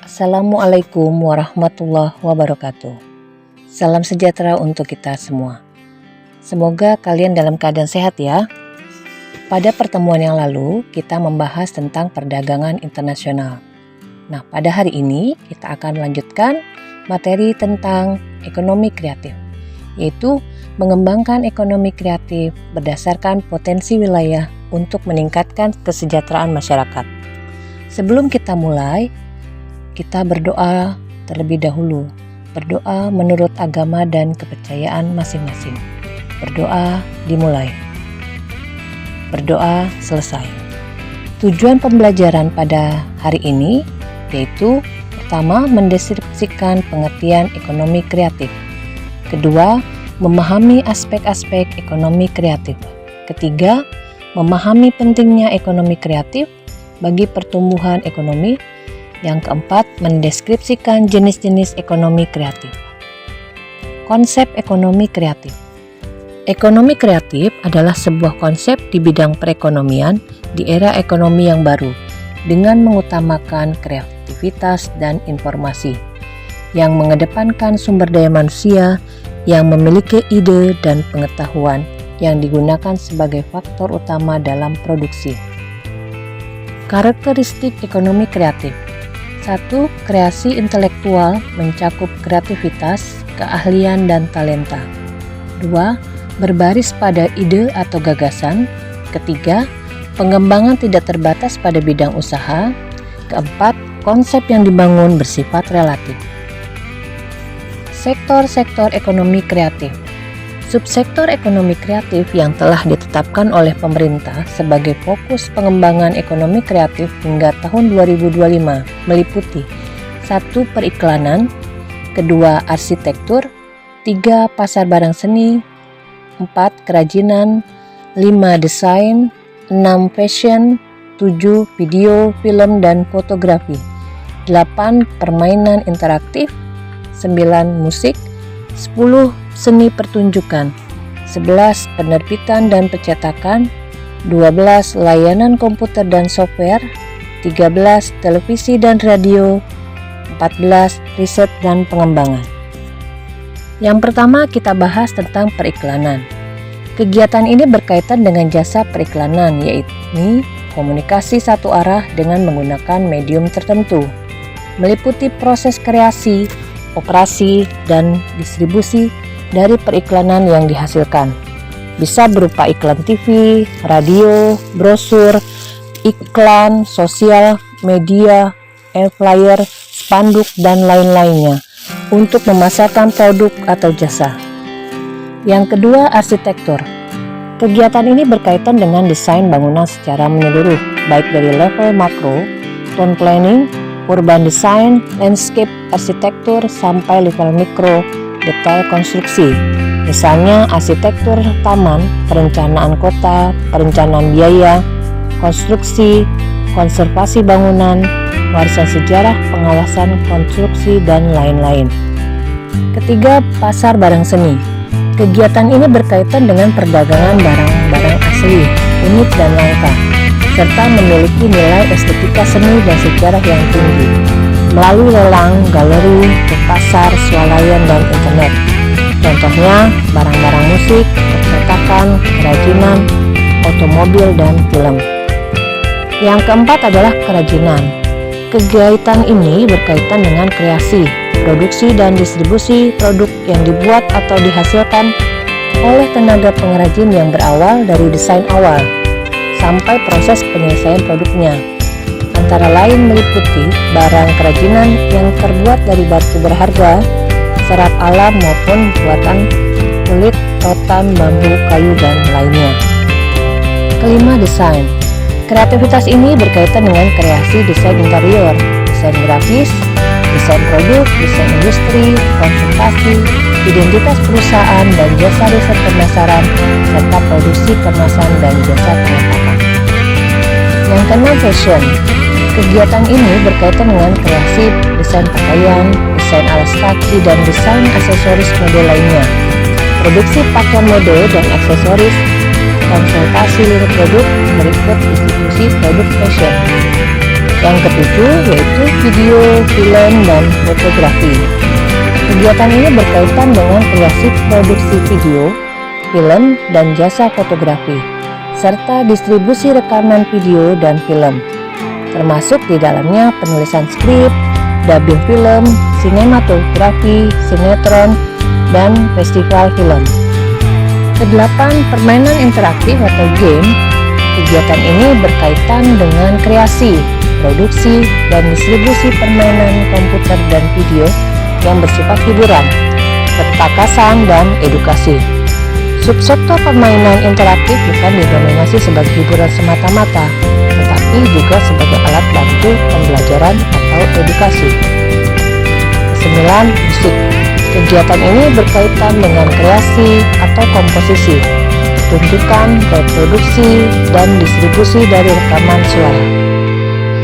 Assalamualaikum warahmatullahi wabarakatuh. Salam sejahtera untuk kita semua. Semoga kalian dalam keadaan sehat ya. Pada pertemuan yang lalu, kita membahas tentang perdagangan internasional. Nah, pada hari ini kita akan melanjutkan materi tentang ekonomi kreatif, yaitu mengembangkan ekonomi kreatif berdasarkan potensi wilayah untuk meningkatkan kesejahteraan masyarakat. Sebelum kita mulai, kita berdoa terlebih dahulu. Berdoa menurut agama dan kepercayaan masing-masing. Berdoa dimulai. Berdoa selesai. Tujuan pembelajaran pada hari ini yaitu pertama, mendeskripsikan pengertian ekonomi kreatif. Kedua, memahami aspek-aspek ekonomi kreatif. Ketiga, memahami pentingnya ekonomi kreatif bagi pertumbuhan ekonomi. Yang keempat, mendeskripsikan jenis-jenis ekonomi kreatif. Konsep ekonomi kreatif. Ekonomi kreatif adalah sebuah konsep di bidang perekonomian di era ekonomi yang baru dengan mengutamakan kreativitas dan informasi, yang mengedepankan sumber daya manusia yang memiliki ide dan pengetahuan yang digunakan sebagai faktor utama dalam produksi. Karakteristik ekonomi kreatif. 1. Kreasi intelektual mencakup kreativitas, keahlian, dan talenta. 2. Berbaris pada ide atau gagasan. Ketiga, pengembangan tidak terbatas pada bidang usaha. Keempat, konsep yang dibangun bersifat relatif. Sektor-sektor ekonomi kreatif. Subsektor ekonomi kreatif yang telah ditetapkan oleh pemerintah sebagai fokus pengembangan ekonomi kreatif hingga tahun 2025 meliputi 1. Periklanan, 2. Arsitektur, 3. Pasar barang seni, 4. Kerajinan, 5. Desain, 6. Fashion, 7. Video, film, dan fotografi, 8. Permainan interaktif, 9. Musik, 10. Seni pertunjukan, 11. Penerbitan dan percetakan, 12. Layanan komputer dan software, 13. Televisi dan radio, 14. Riset dan pengembangan. Yang pertama kita bahas tentang periklanan. Kegiatan ini berkaitan dengan jasa periklanan, yaitu komunikasi satu arah dengan menggunakan medium tertentu, meliputi proses kreasi, operasi, dan distribusi dari periklanan yang dihasilkan. Bisa berupa iklan TV, radio, brosur, iklan sosial media, flyer, spanduk, dan lain-lainnya untuk memasarkan produk atau jasa. Yang kedua, arsitektur. Kegiatan ini berkaitan dengan desain bangunan secara menyeluruh, baik dari level makro, town planning, urban design, landscape arsitektur, sampai level mikro, detail konstruksi. Misalnya arsitektur taman, perencanaan kota, perencanaan biaya, konstruksi, konservasi bangunan, warisan sejarah, pengawasan konstruksi, dan lain-lain. Ketiga, pasar barang seni. Kegiatan ini berkaitan dengan perdagangan barang-barang asli, unik, dan langka, serta memiliki nilai estetika seni dan sejarah yang tinggi, melalui lelang, galeri, pasar, swalayan, dan internet. Contohnya, barang-barang musik, percetakan, kerajinan, otomobil, dan film. Yang keempat adalah kerajinan. Kegiatan ini berkaitan dengan kreasi, produksi, dan distribusi produk yang dibuat atau dihasilkan oleh tenaga pengrajin yang berawal dari desain awal sampai proses penyelesaian produknya. Antara lain meliputi barang kerajinan yang terbuat dari batu berharga, serat alam maupun buatan kulit, rotan, bambu, kayu, dan lainnya. Kelima, desain. Kreativitas ini berkaitan dengan kreasi desain interior, desain grafis, desain produk, desain industri, konsultasi, identitas perusahaan, dan jasa riset pemasaran, serta produksi kemasan dan jasa pengetahuan. Yang keenam, fashion. Kegiatan ini berkaitan dengan kreasi desain pakaian, desain alas kaki, dan desain aksesoris mode lainnya, produksi pakaian mode dan aksesoris, konsultasi lirik produk, berikut distribusi produk fashion. Yang ketujuh yaitu video, film, dan fotografi. Kegiatan ini berkaitan dengan kreasi produksi video, film, dan jasa fotografi, serta distribusi rekaman video dan film, termasuk di dalamnya penulisan skrip, dubbing film, sinematografi, sinetron, dan festival film. Kedelapan, permainan interaktif atau game. Kegiatan ini berkaitan dengan kreasi, produksi, dan distribusi permainan komputer dan video yang bersifat hiburan, ketakasan, dan edukasi. Subsektor permainan interaktif bukan didominasi sebagai hiburan semata-mata, tetapi juga sebagai alat bantu pembelajaran atau edukasi. Kesembilan, musik. Kegiatan ini berkaitan dengan kreasi atau komposisi, pertunjukan, reproduksi, dan distribusi dari rekaman suara.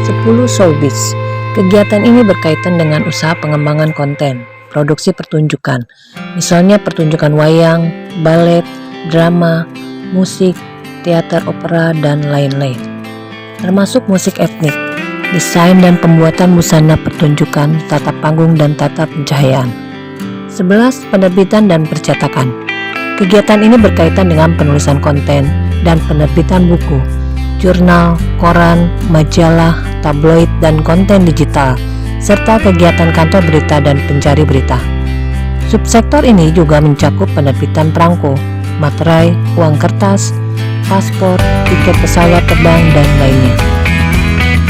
10. Showbiz. Kegiatan ini berkaitan dengan usaha pengembangan konten, produksi pertunjukan, misalnya pertunjukan wayang, balet, drama, musik, teater opera, dan lain-lain. Termasuk musik etnik, desain dan pembuatan busana pertunjukan, tata panggung, dan tata pencahayaan. 11. Penerbitan dan percetakan. Kegiatan ini berkaitan dengan penulisan konten dan penerbitan buku, jurnal, koran, majalah, tabloid, dan konten digital, serta kegiatan kantor berita dan pencari berita. Subsektor ini juga mencakup penerbitan perangko, materai, uang kertas, paspor, tiket pesawat terbang, dan lainnya.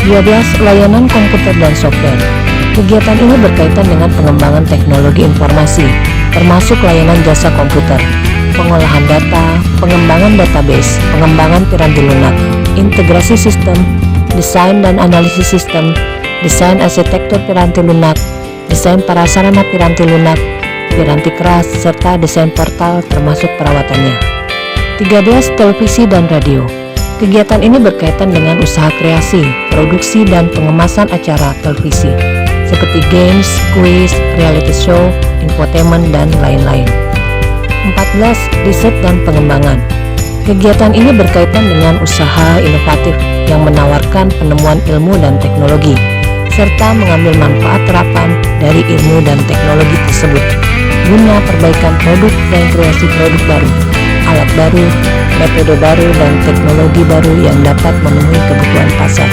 12. Layanan komputer dan software. Kegiatan ini berkaitan dengan pengembangan teknologi informasi, termasuk layanan jasa komputer, pengolahan data, pengembangan database, pengembangan piranti lunak, integrasi sistem, desain dan analisis sistem, desain arsitektur piranti lunak, desain prasarana piranti lunak, piranti keras, serta desain portal termasuk perawatannya. 13. Televisi dan radio. Kegiatan ini berkaitan dengan usaha kreasi, produksi, dan pengemasan acara televisi, seperti games, kuis, reality show, infotainment, dan lain-lain. 14. Riset dan pengembangan. Kegiatan ini berkaitan dengan usaha inovatif yang menawarkan penemuan ilmu dan teknologi, serta mengambil manfaat terapan dari ilmu dan teknologi tersebut, guna perbaikan produk dan kreasi produk baru, alat baru, metode baru, dan teknologi baru yang dapat memenuhi kebutuhan pasar.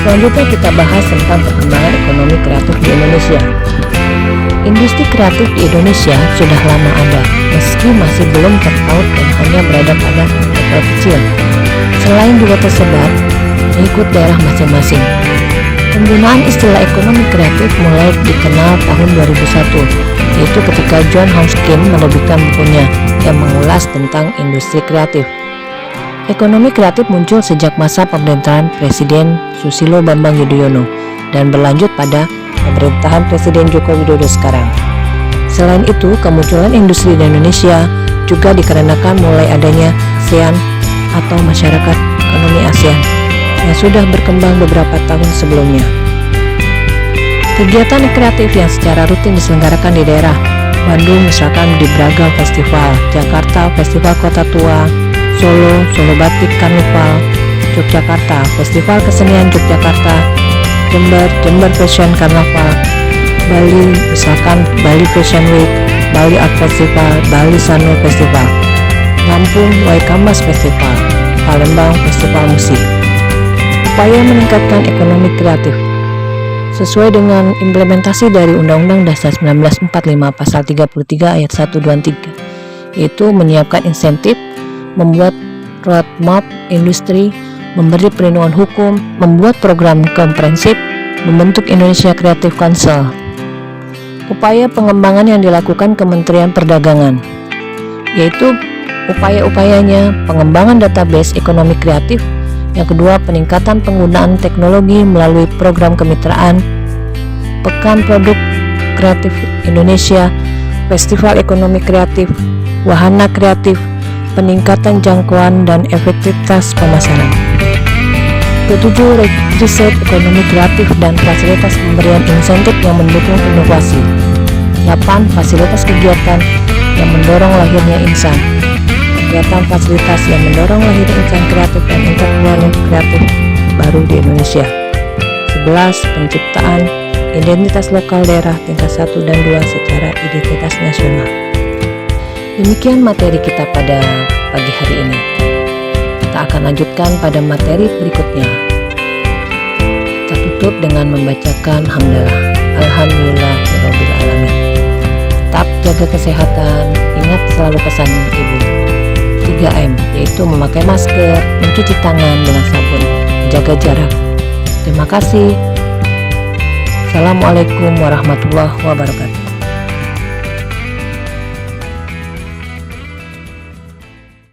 Selanjutnya kita bahas tentang perkembangan ekonomi kreatif di Indonesia. Industri kreatif di Indonesia sudah lama ada, meski masih belum terpaut dan hanya berada pada level kecil. Selain juga tersebar mengikut daerah masing-masing. Penggunaan istilah ekonomi kreatif mulai dikenal tahun 2001, yaitu ketika John Hoskin menerbitkan bukunya yang mengulas tentang industri kreatif. Ekonomi kreatif muncul sejak masa pemerintahan Presiden Susilo Bambang Yudhoyono dan berlanjut pada pemerintahan Presiden Joko Widodo sekarang. Selain itu, kemunculan industri di Indonesia juga dikarenakan mulai adanya ASEAN atau Masyarakat Ekonomi ASEAN yang sudah berkembang beberapa tahun sebelumnya. Kegiatan kreatif yang secara rutin diselenggarakan di daerah Bandung misalkan di Braga Festival, Jakarta Festival Kota Tua, Solo, Solo Batik Karnival, Yogyakarta, Festival Kesenian Yogyakarta, Jember, Jember Fashion Carnaval, Bali, misalkan Bali Fashion Week, Bali Art Festival, Bali Sano Festival, Lampung, Waikambas Festival, Palembang Festival Musik. Upaya meningkatkan ekonomi kreatif sesuai dengan implementasi dari Undang-Undang Dasar 1945 Pasal 33 Ayat 1 dan 3, yaitu menyiapkan insentif, membuat roadmap industri, memberi perlindungan hukum, membuat program komprehensif, membentuk Indonesia Creative Council. Upaya pengembangan yang dilakukan Kementerian Perdagangan, yaitu upaya-upayanya pengembangan database ekonomi kreatif. Yang kedua, peningkatan penggunaan teknologi melalui program kemitraan, Pekan Produk Kreatif Indonesia, Festival Ekonomi Kreatif, Wahana Kreatif, peningkatan jangkauan dan efektivitas pemasaran. Ketujuh, riset ekonomi kreatif dan fasilitas pemberian insentif yang mendukung inovasi. 8. Fasilitas kegiatan yang mendorong lahirnya insan. Kegiatan fasilitas yang mendorong lahirnya insan kreatif dan entrepreneur kreatif baru di Indonesia. 11. Penciptaan identitas lokal daerah tingkat 1 dan 2 secara identitas nasional. Demikian materi kita pada pagi hari ini. Kita akan lanjutkan pada materi berikutnya. Kita tutup dengan membacakan hamdalah. Alhamdulillahirabbil alamin. Tetap jaga kesehatan, ingat selalu pesan ibu. 3M, yaitu memakai masker, mencuci tangan dengan sabun, jaga jarak. Terima kasih. Assalamualaikum warahmatullahi wabarakatuh.